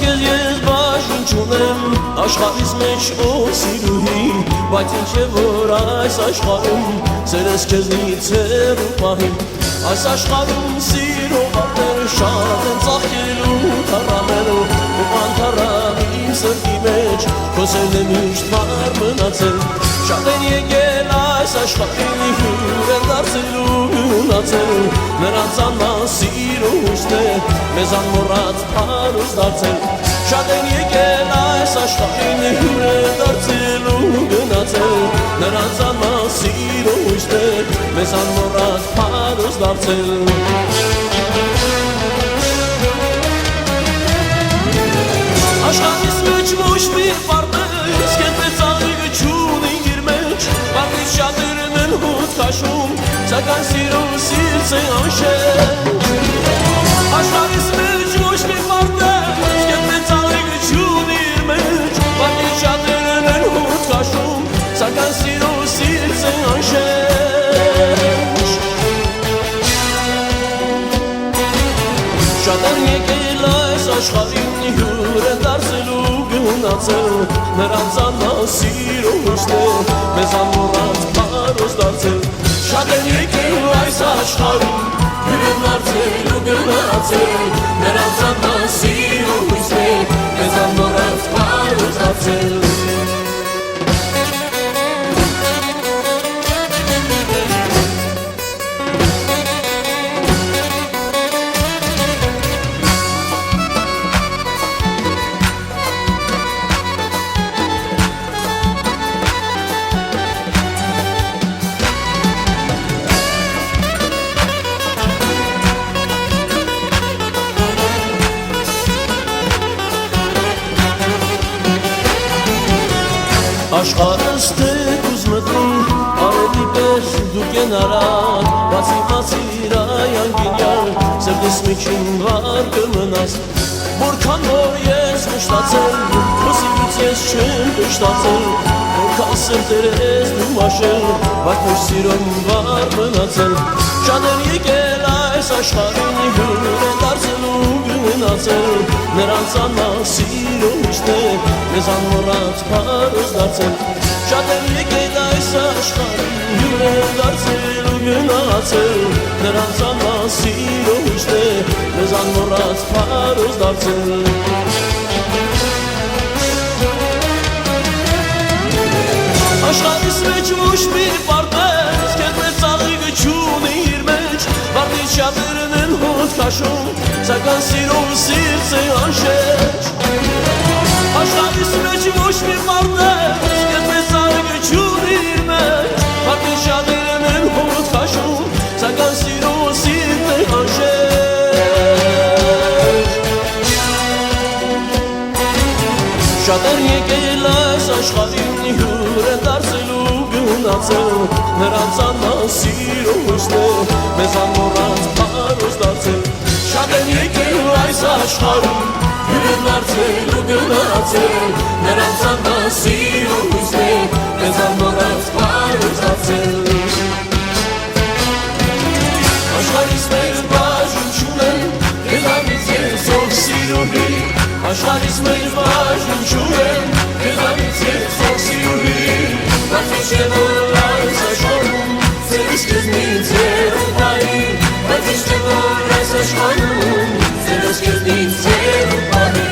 քեզ ես բաժին չունեմ աշխարհիս մեջ ո սիրուհի բայց ինչ է որ այս աշխարհում սերս քեզնից հեռու պահեմ այս աշխարհում սիրողներ շատ են ծաղկելու թառամելու ու անթառամ իմ սրտի մեջ քո սերն է միշտ մար մնացել շատ են եկել այս աշխարհին հյուր են դարձելու գնացել նրանց անման սիրուհիներ մեզ անմոռաց փարուս դարձել շատ են եկել այս աշխարհին հյուր են դարձելու գնացել նրանց անման սիրուհիներ մեզ անմոռաց փարուս դարձել աշխարհիս մեջ ոչ մի պարտեզ կենտրեց աղիգը չունի իր մեջ մարդից շատերն են հոտ քաշում սակայն սիրո սիրց է անշել աշխարհիս մեջ ոչ մի պարտեզ կենտրեց աղիգը չունի իր մեջ մարդից շատերն են հոտ քաշում սակայն սիրո սիրց է անշել շատ են եկել այս աշխարհին հյուր են դարձելու գնացել նրանց անման սիրուհիներ մեզ անմոռաց փարոս դարձել շատ են եկել այս աշխարհին հյուր են դարձելու գնացել նրանց անման սիրուհիներ մեզ անմոռաց փարոս դարձել աշխարհս թեկուզ մտնի արևի պես դուք են արան բացի մացիր այ անգինյալ սրտիս միջին վար կմնաս որքան որ ես մշտացել հոսիվից ես չեմ կշտացել որքան սրտեր ես դու մաշել բայց ոչ սիրում վար մնացել շատ են եկել այս աշխարհին հյուր են դարձելու գնացել նրանց անման սիրուհիներ մեզ անմոռաց փարոս դարձել շատ են եկել այս աշխարհին հյուր են դարձելու գնացել նրանց անման սիրուհիներ մեզ անմոռաց փարոս դարձել աշխարհիս մեջ ոչ մի պարտեզ կենտրեց աղիգը չունի իր մեջ մարդից շատերն են հոտ քաշում սակայն սիրո սիրց է անշեջ աշխարհիս մեջ ոչ մի պարտեզ կենտրեց աղիգը չունի իր մեջ մարդից շատերն են հոտ քաշում սակայն սիրո սիրց է անշեջ շատ են եկել այս աշխարհին հյուր են դարձելու գնացել նրանց անման սիրուհիներ մեզ անմոռաց փարոս դարձել շատ են եկել այս աշխարհին հյուր են դարձելու գնացել նրանց անման սիրուհիներ մեզ անմոռաց փարոս դարձել աշխարհիս մեջ բաժին չունեմ քեզանից ես ով սիրուհի աշխարհիս մեջ բաժին չունեմ քեզանից ես ով սիրուհի բայց ինչ է որ այս աշխարհում սերս քեզնից հեռու պահի բայց ինչ է որ այս աշխարհում սերս քեզնից հեռու պահի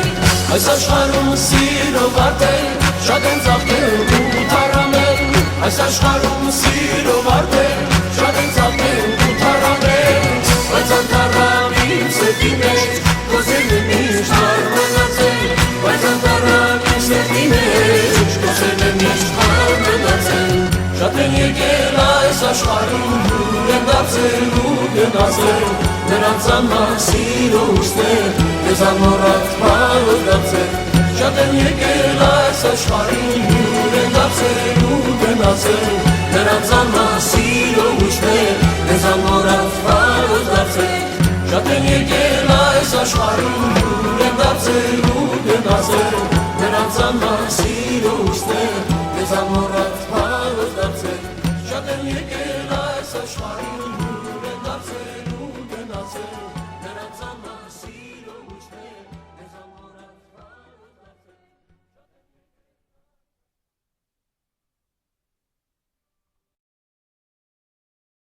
այս աշխարհում սիրո վարդեր շատ են ծաղկել ու թառամել այս աշխարհում սիրո վարդեր շատ են ծաղկել ու թառամել բայց անթառամ իմ սրտի մեջ քո սերն է միշտ մար մնացել բայց անթառամ իմ սրտի մեջ քո սերն է միշտ մար մնացել շատ են եկել այս աշխարհում հյուր են դարձել ու գնացել նրանց անման սիրուհիներ մեզ անմոռաց փարոս դարձել շատ են եկել այս աշխարհին հյուր են դարձել ու գնացել նրանց անման սիրուհիներ մեզ անմոռաց փարոս դարձել շատ են եկել այս աշխարհին հյուր են դարձել ու գնացել նրանց անման սիրուհիներ մեզ անմոռաց փարոս դարձել շատ են եկել այս աշխարհին